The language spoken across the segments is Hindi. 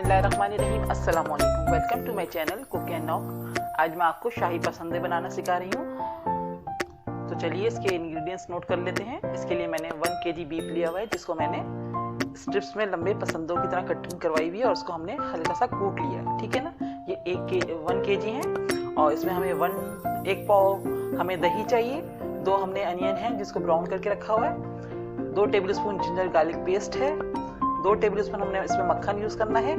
बिस्मिल्लाहिर्रहमानिर्रहीम। अस्सलाम वालेकुम। Welcome to my channel cook and knock. आज मैं आपको शाही पसंदे बनाना सिखा रही हूँ। तो चलिए इसके इंग्रेडिएंट्स नोट कर लेते हैं। इसके लिए मैंने 1 kg बीफ लिया हुआ है, जिसको मैंने स्ट्रिप्स में लंबे पसंदों की तरह कटिंग करवाई हुई है और उसको हमने हल्का सा कूट लिया है। ठीक है ना। ये 1 kg है और इसमें हमें 1 पाव हमें दही चाहिए। 2 हमने अनियन है जिसको ब्राउन करके रखा हुआ है। 2 टेबलस्पून जिंजर गार्लिक पेस्ट है। 2 टेबलस्पून हमने इसमें मक्खन यूज़ करना है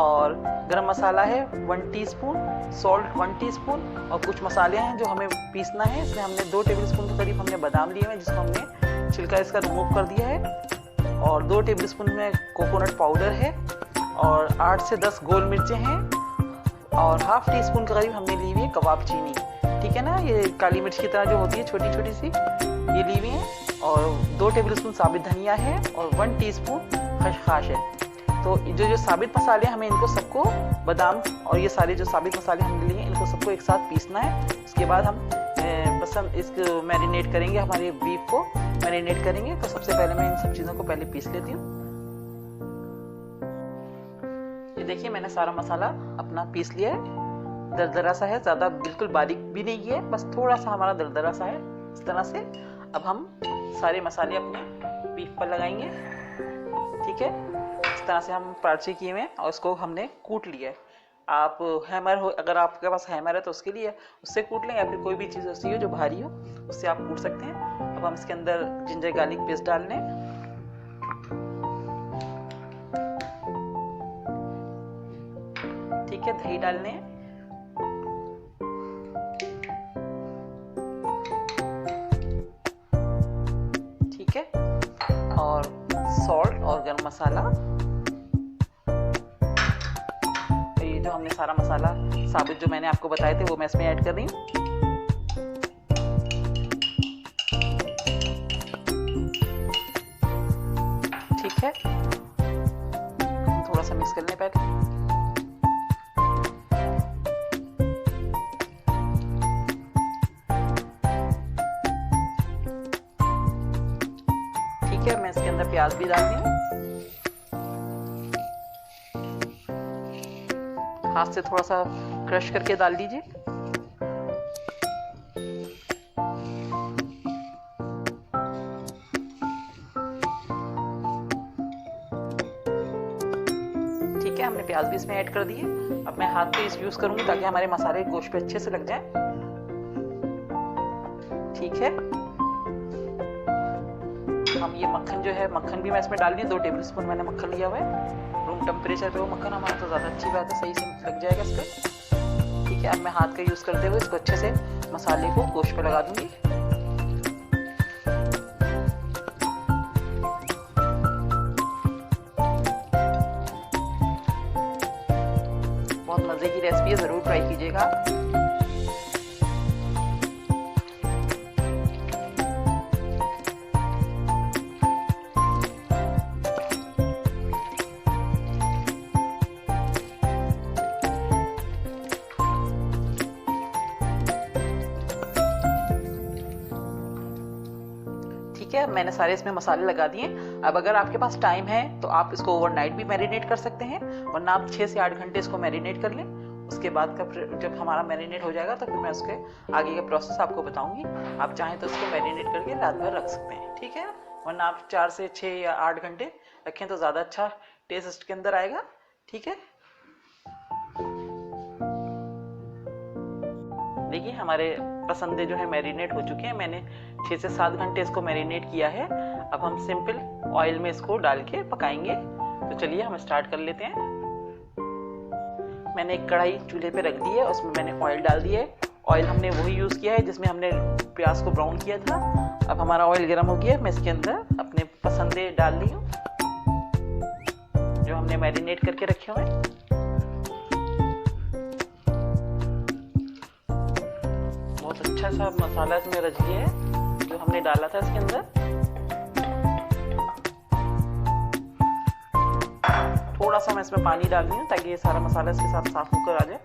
और गरम मसाला है 1 टीस्पून, सॉल्ट 1 टीस्पून और कुछ मसाले हैं जो हमें पीसना है। इसमें हमने 2 टेबलस्पून के करीब हमने बादाम लिए हैं जिसको हमने छिलका इसका रिमूव कर दिया है और 2 टेबलस्पून में कोकोनट पाउडर है और 8 से 10 गोल मिर्चें हैं और ½ टीस्पून के करीब हमने ली हुई है कबाब चीनी। ठीक है ना। ये काली मिर्च की तरह जो होती है छोटी छोटी सी, ये ली हुई है और 2 टेबलस्पून साबित धनिया है और 1 टीस्पून खसखस है। तो जो साबित मसाले हमें इनको सबको बादाम और ये सारे जो साबित मसाले हमने लिए इनको सबको एक साथ पीसना है। उसके बाद हम बस हम इसको मैरिनेट करेंगे, हमारे बीफ को मैरिनेट करेंगे। तो सबसे पहले मैं इन सब चीज़ों को पहले पीस लेती हूँ। ये देखिए मैंने सारा मसाला अपना पीस लिया है। दरदरा सा है, ज़्यादा बिल्कुल बारीक भी नहीं है, बस थोड़ा सा हमारा दरदरा सा है। इस तरह से अब हम सारे मसाले अपने बीफ पर लगाएंगे। ठीक है। इस तरह से हम पार्चे किए हुए हैं और इसको हमने कूट लिया है। आप हैमर हो, अगर आपके पास हैमर है तो उसके लिए उससे कूट लें या फिर कोई भी चीज़ ऐसी हो जो भारी हो उससे आप कूट सकते हैं। अब हम इसके अंदर जिंजर गार्लिक पेस्ट डाल लें। ठीक है। दही डाल लें। ठीक है। और सॉल्ट और गरम मसाला, ये जो हमने सारा मसाला साबित जो मैंने आपको बताए थे वो मैं इसमें ऐड कर रही हूँ। ठीक है। थोड़ा सा मिक्स कर लें पहले। ठीक है। मैं इसके अंदर प्याज भी डाल दी हूँ। हाथ से थोड़ा सा क्रश करके डाल दीजिए। ठीक है। हमने प्याज भी इसमें ऐड कर दिए। अब मैं हाथ पे इस यूज करूंगी ताकि हमारे मसाले गोश्त पे अच्छे से लग जाएं। ठीक है। हम ये मक्खन जो है, मक्खन भी मैं इसमें डाल दी। 2 टेबलस्पून मैंने मक्खन लिया हुआ है। रूम टेम्परेचर पे वो मक्खन हमारा तो ज़्यादा अच्छी बात है, सही से लग जाएगा इस पर। ठीक है। अब मैं हाथ का यूज़ करते हुए इसको अच्छे से मसाले को गोश्त पे लगा दूंगी। बहुत मज़े की रेसिपी है, ज़रूर ट्राई कीजिएगा। ठीक है। मैंने सारे इसमें मसाले लगा दिए। अब अगर आपके पास टाइम है तो आप इसको ओवरनाइट भी मैरिनेट कर सकते हैं, वरना आप 6 से 8 घंटे इसको मैरिनेट कर लें। उसके बाद का जब हमारा मैरिनेट हो जाएगा तो फिर मैं उसके आगे का प्रोसेस आपको बताऊंगी। आप चाहें तो इसको मैरिनेट करके रात भर रख सकते हैं। ठीक है। वरना आप 4 से 6 या 8 घंटे रखें तो ज़्यादा अच्छा टेस्ट इसके अंदर आएगा। ठीक है। देखिए हमारे पसंदे जो है मैरिनेट हो चुके हैं। मैंने 6 से 7 घंटे इसको मैरिनेट किया है। अब हम सिंपल ऑयल में इसको डाल के पकाएंगे। तो चलिए हम स्टार्ट कर लेते हैं। मैंने एक कढ़ाई चूल्हे पे रख दी है, उसमें मैंने ऑयल डाल दिया है। ऑयल हमने वही यूज़ किया है जिसमें हमने प्याज को ब्राउन किया था। अब हमारा ऑयल गर्म हो गया है। मैं इसके अंदर अपने पसंदे डाल रही हूँ जो हमने मैरिनेट करके रखे हुए हैं। बहुत अच्छा सा मसाला इसमें रच गया है जो हमने डाला था इसके अंदर। थोड़ा सा मैं इसमें पानी डाल रही हूँ ताकि ये सारा मसाला इसके साथ साफ होकर आ जाए।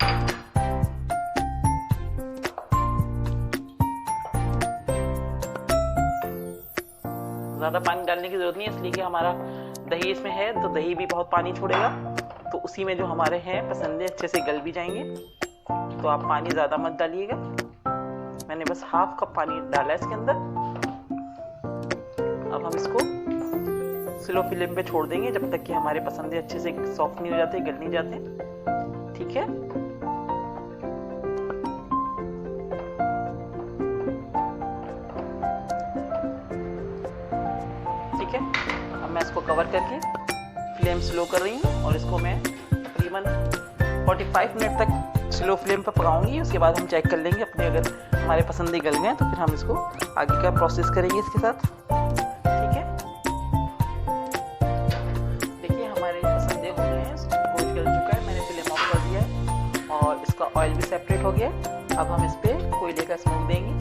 ज़्यादा पानी डालने की ज़रूरत नहीं है, इसलिए कि हमारा दही इसमें है तो दही भी बहुत पानी छोड़ेगा। तो उसी में जो हमारे हैं पसंदे अच्छे से गल भी जाएंगे। तो आप पानी ज़्यादा मत डालिएगा, मैंने बस हाफ कप पानी डाला है इसके अंदर। अब हम इसको स्लो फ्लेम पे छोड़ देंगे जब तक कि हमारे पसंदे अच्छे से सॉफ्ट नहीं हो जाते, गल नहीं जाते। ठीक है, ठीक है। अब मैं इसको कवर करके फ्लेम स्लो कर रही हूँ और इसको मैं तकरीबन 45 मिनट तक स्लो फ्लेम पर पकाऊंगी। उसके बाद हम चेक कर लेंगे अपने, अगर हमारे पसंदे गल गए तो फिर हम इसको आगे का प्रोसेस करेंगे इसके साथ। ठीक है, देखिए हमारे पसंदे हो गए हैं, गोश्त गल चुका है, मैंने फ्लेम ऑफ कर दिया है और इसका ऑयल भी सेपरेट हो गया है। अब हम इस पर कोयले का स्मोक देंगे।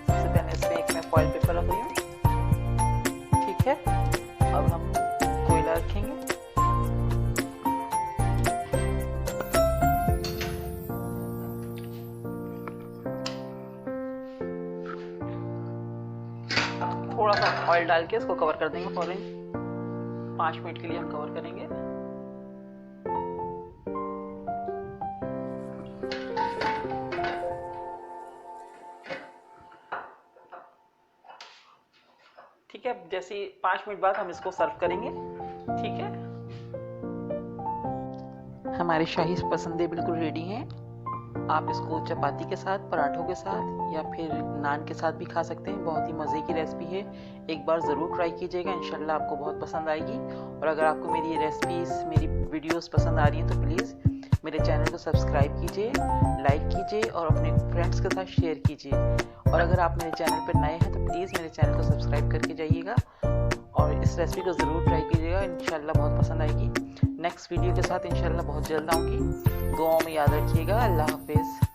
सबसे पहले इसमें एक मैं फॉइल पेपर रख रही हूँ। ठीक है, अब हम कोयला रखेंगे। थोड़ा सा ऑयल डाल के इसको कवर कर देंगे फॉर 5 मिनट के लिए हम कवर करेंगे। ठीक है, जैसे 5 मिनट बाद हम इसको सर्व करेंगे। ठीक है, हमारे शाही पसंदे बिल्कुल रेडी हैं। आप इसको चपाती के साथ, पराठों के साथ या फिर नान के साथ भी खा सकते हैं। बहुत ही मज़े की रेसिपी है, एक बार ज़रूर ट्राई कीजिएगा, इंशाल्लाह आपको बहुत पसंद आएगी। और अगर आपको मेरी ये रेसिपीज़, मेरी वीडियोस पसंद आ रही हैं तो प्लीज़ मेरे चैनल को सब्सक्राइब कीजिए, लाइक कीजिए और अपने फ्रेंड्स के साथ शेयर कीजिए। और अगर आप मेरे चैनल पर नए हैं तो प्लीज़ मेरे चैनल को सब्सक्राइब करके जाइएगा और इस रेसिपी को ज़रूर ट्राई कीजिएगा, इंशाल्लाह बहुत पसंद आएगी। नेक्स्ट वीडियो के साथ इंशाल्लाह बहुत जल्द आऊँगी। दुआओं में याद रखिएगा। अल्लाह हाफिज़।